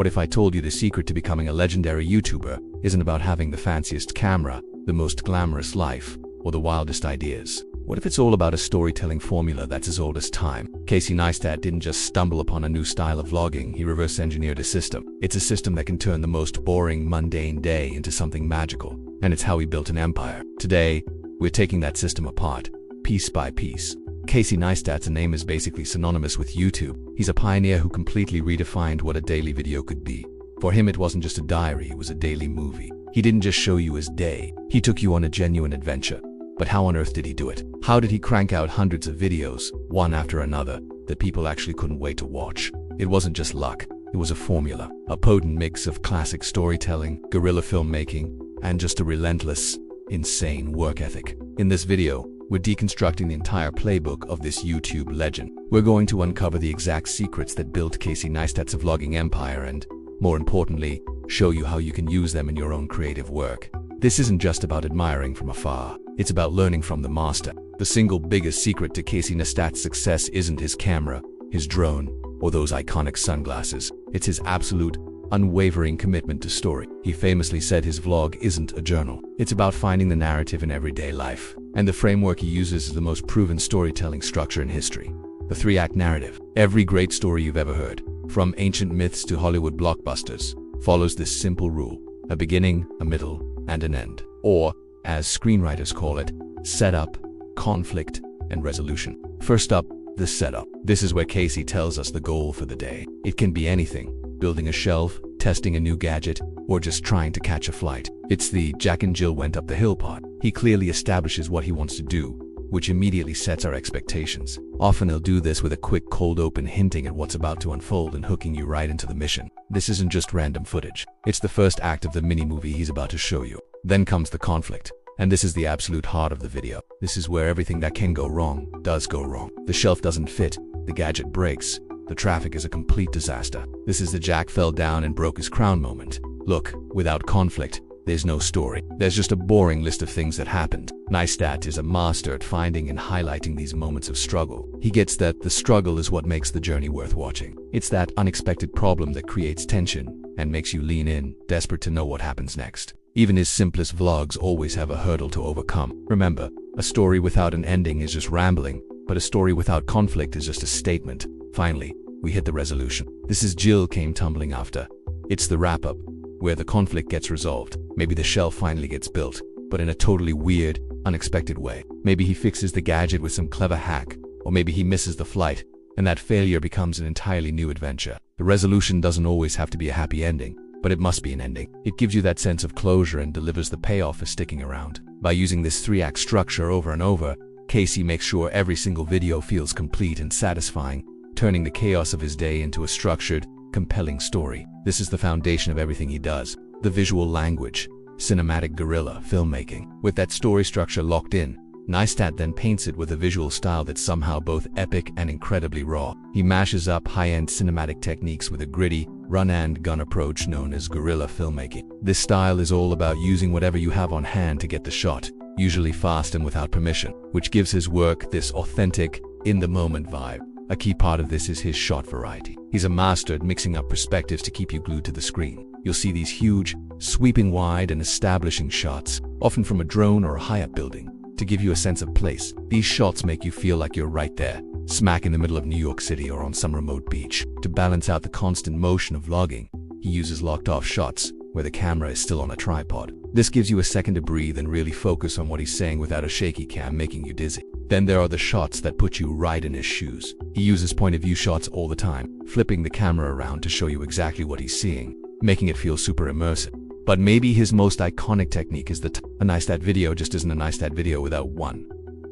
What if I told you the secret to becoming a legendary YouTuber isn't about having the fanciest camera, the most glamorous life, or the wildest ideas? What if it's all about a storytelling formula that's as old as time? Casey Neistat didn't just stumble upon a new style of vlogging, he reverse engineered a system. It's a system that can turn the most boring, mundane day into something magical. And it's how he built an empire. Today, we're taking that system apart, piece by piece. Casey Neistat's name is basically synonymous with YouTube. He's a pioneer who completely redefined what a daily video could be. For him, it wasn't just a diary, it was a daily movie. He didn't just show you his day, he took you on a genuine adventure. But how on earth did he do it? How did he crank out hundreds of videos, one after another, that people actually couldn't wait to watch? It wasn't just luck, it was a formula, a potent mix of classic storytelling, guerrilla filmmaking, and just a relentless, insane work ethic. In this video, we're deconstructing the entire playbook of this YouTube legend. We're going to uncover the exact secrets that built Casey Neistat's vlogging empire and, more importantly, show you how you can use them in your own creative work. This isn't just about admiring from afar. It's about learning from the master. The single biggest secret to Casey Neistat's success isn't his camera, his drone, or those iconic sunglasses. It's his absolute, unwavering commitment to story. He famously said his vlog isn't a journal. It's about finding the narrative in everyday life. And the framework he uses is the most proven storytelling structure in history. The three-act narrative. Every great story you've ever heard, from ancient myths to Hollywood blockbusters, follows this simple rule: a beginning, a middle, and an end. Or, as screenwriters call it, setup, conflict, and resolution. First up, the setup. This is where Casey tells us the goal for the day. It can be anything: building a shelf, testing a new gadget, or just trying to catch a flight. It's the Jack and Jill went up the hill part. He clearly establishes what he wants to do, which immediately sets our expectations. Often he'll do this with a quick cold open hinting at what's about to unfold and hooking you right into the mission. This isn't just random footage. It's the first act of the mini-movie he's about to show you. Then comes the conflict. And this is the absolute heart of the video. This is where everything that can go wrong does go wrong. The shelf doesn't fit, the gadget breaks, the traffic is a complete disaster. This is the Jack fell down and broke his crown moment. Look, without conflict, there's no story. There's just a boring list of things that happened. Neistat is a master at finding and highlighting these moments of struggle. He gets that the struggle is what makes the journey worth watching. It's that unexpected problem that creates tension and makes you lean in, desperate to know what happens next. Even his simplest vlogs always have a hurdle to overcome. Remember, a story without an ending is just rambling, but a story without conflict is just a statement. Finally, we hit the resolution. This is Jill came tumbling after. It's the wrap-up, where the conflict gets resolved. Maybe the shelf finally gets built, but in a totally weird, unexpected way. Maybe he fixes the gadget with some clever hack, or maybe he misses the flight, and that failure becomes an entirely new adventure. The resolution doesn't always have to be a happy ending, but it must be an ending. It gives you that sense of closure and delivers the payoff for sticking around. By using this three-act structure over and over, Casey makes sure every single video feels complete and satisfying, turning the chaos of his day into a structured, compelling story. This is the foundation of everything he does. The visual language, cinematic guerrilla filmmaking. With that story structure locked in, Neistat then paints it with a visual style that's somehow both epic and incredibly raw. He mashes up high-end cinematic techniques with a gritty, run-and-gun approach known as guerrilla filmmaking. This style is all about using whatever you have on hand to get the shot, usually fast and without permission, which gives his work this authentic, in-the-moment vibe. A key part of this is his shot variety. He's a master at mixing up perspectives to keep you glued to the screen. You'll see these huge, sweeping wide and establishing shots, often from a drone or a high-up building, to give you a sense of place. These shots make you feel like you're right there, smack in the middle of New York City or on some remote beach. To balance out the constant motion of vlogging, he uses locked-off shots, where the camera is still on a tripod. This gives you a second to breathe and really focus on what he's saying without a shaky cam making you dizzy. Then there are the shots that put you right in his shoes. He uses point-of-view shots all the time, flipping the camera around to show you exactly what he's seeing, making it feel super immersive. But maybe his most iconic technique is a Neistat video just isn't a Neistat video without one.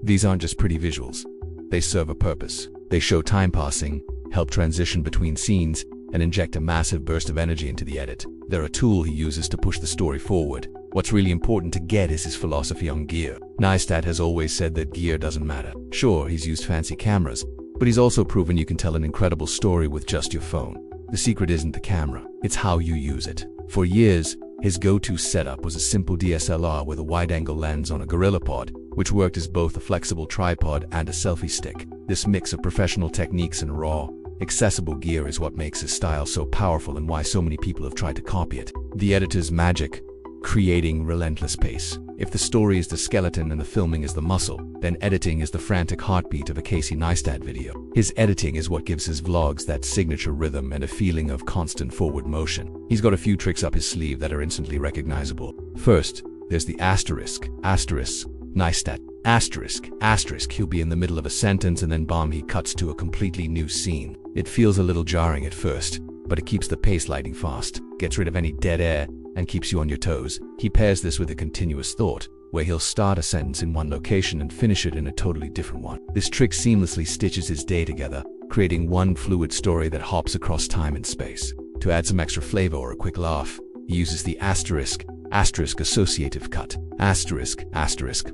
These aren't just pretty visuals. They serve a purpose. They show time passing, help transition between scenes, and inject a massive burst of energy into the edit. They're a tool he uses to push the story forward. What's really important to get is his philosophy on gear. Neistat has always said that gear doesn't matter. Sure, he's used fancy cameras, but he's also proven you can tell an incredible story with just your phone. The secret isn't the camera, it's how you use it. For years, his go-to setup was a simple DSLR with a wide-angle lens on a GorillaPod, which worked as both a flexible tripod and a selfie stick. This mix of professional techniques and raw, Accessible gear is what makes his style so powerful and why so many people have tried to copy it. The editor's magic, creating relentless pace. If the story is the skeleton and the filming is the muscle, then editing is the frantic heartbeat of a Casey Neistat video. His editing is what gives his vlogs that signature rhythm and a feeling of constant forward motion. He's got a few tricks up his sleeve that are instantly recognizable. First, there's the asterisk, Neistat, asterisk. He'll be in the middle of a sentence and then bam, he cuts to a completely new scene. It feels a little jarring at first, but it keeps the pace lightning fast, gets rid of any dead air, and keeps you on your toes. He pairs this with a continuous thought, where he'll start a sentence in one location and finish it in a totally different one. This trick seamlessly stitches his day together, creating one fluid story that hops across time and space. To add some extra flavor or a quick laugh, he uses the asterisk associative cut, asterisk,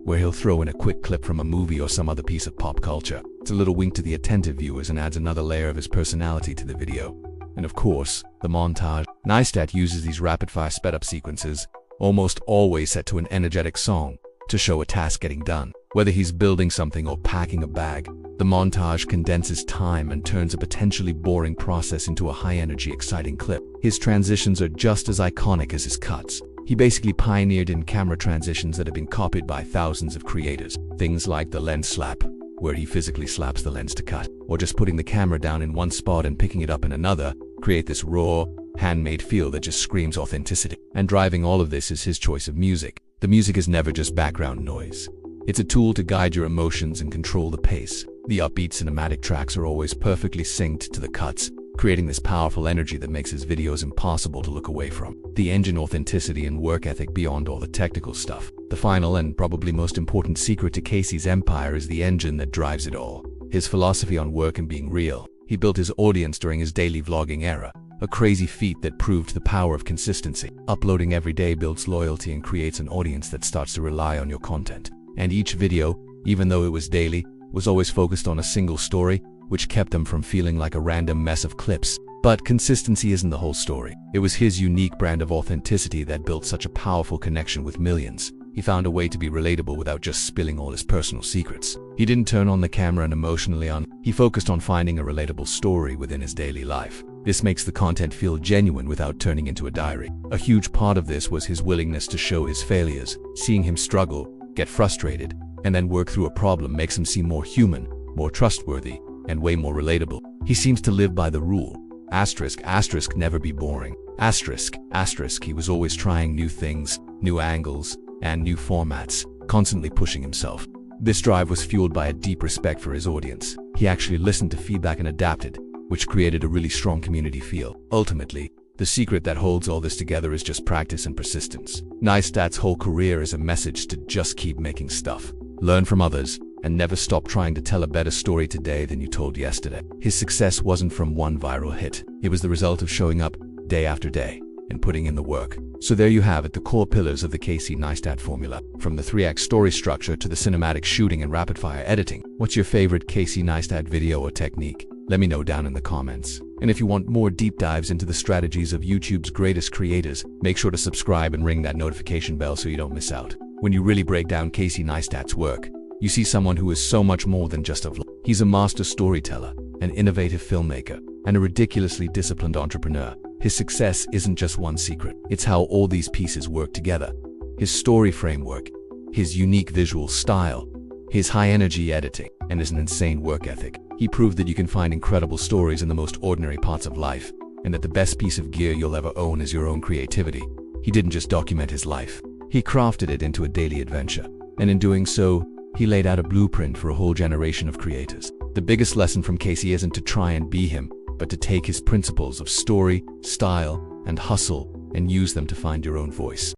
where he'll throw in a quick clip from a movie or some other piece of pop culture. It's a little wink to the attentive viewers and adds another layer of his personality to the video. And of course, the montage. Neistat uses these rapid-fire sped-up sequences, almost always set to an energetic song, to show a task getting done. Whether he's building something or packing a bag, the montage condenses time and turns a potentially boring process into a high-energy, exciting clip. His transitions are just as iconic as his cuts. He basically pioneered in camera transitions that have been copied by thousands of creators. Things like the lens slap, where he physically slaps the lens to cut, or just putting the camera down in one spot and picking it up in another, create this raw, handmade feel that just screams authenticity. And driving all of this is his choice of music. The music is never just background noise. It's a tool to guide your emotions and control the pace. The upbeat cinematic tracks are always perfectly synced to the cuts, creating this powerful energy that makes his videos impossible to look away from. The engine authenticity and work ethic beyond all the technical stuff. The final and probably most important secret to Casey's empire is the engine that drives it all. His philosophy on work and being real. He built his audience during his daily vlogging era, a crazy feat that proved the power of consistency. Uploading every day builds loyalty and creates an audience that starts to rely on your content. And each video, even though it was daily, was always focused on a single story, which kept them from feeling like a random mess of clips. But consistency isn't the whole story. It was his unique brand of authenticity that built such a powerful connection with millions. He found a way to be relatable without just spilling all his personal secrets. He didn't turn on the camera and emotionally on. He focused on finding a relatable story within his daily life. This makes the content feel genuine without turning into a diary. A huge part of this was his willingness to show his failures. Seeing him struggle, get frustrated, and then work through a problem makes him seem more human, more trustworthy, and way more relatable. He seems to live by the rule, asterisk, never be boring. Asterisk, he was always trying new things, new angles, and new formats, constantly pushing himself. This drive was fueled by a deep respect for his audience. He actually listened to feedback and adapted, which created a really strong community feel. Ultimately, the secret that holds all this together is just practice and persistence. Neistat's whole career is a message to just keep making stuff, learn from others, and never stop trying to tell a better story today than you told yesterday. His success wasn't from one viral hit. It was the result of showing up day after day and putting in the work. So there you have it, the core pillars of the Casey Neistat formula, from the 3-act story structure to the cinematic shooting and rapid-fire editing. What's your favorite Casey Neistat video or technique? Let me know down in the comments. And if you want more deep dives into the strategies of YouTube's greatest creators, make sure to subscribe and ring that notification bell so you don't miss out. When you really break down Casey Neistat's work, you see someone who is so much more than just a vlog. He's a master storyteller, an innovative filmmaker, and a ridiculously disciplined entrepreneur. His success isn't just one secret. It's how all these pieces work together. His story framework, his unique visual style, his high-energy editing, and his insane work ethic. He proved that you can find incredible stories in the most ordinary parts of life, and that the best piece of gear you'll ever own is your own creativity. He didn't just document his life. He crafted it into a daily adventure. And in doing so, he laid out a blueprint for a whole generation of creators. The biggest lesson from Casey isn't to try and be him, but to take his principles of story, style, and hustle and use them to find your own voice.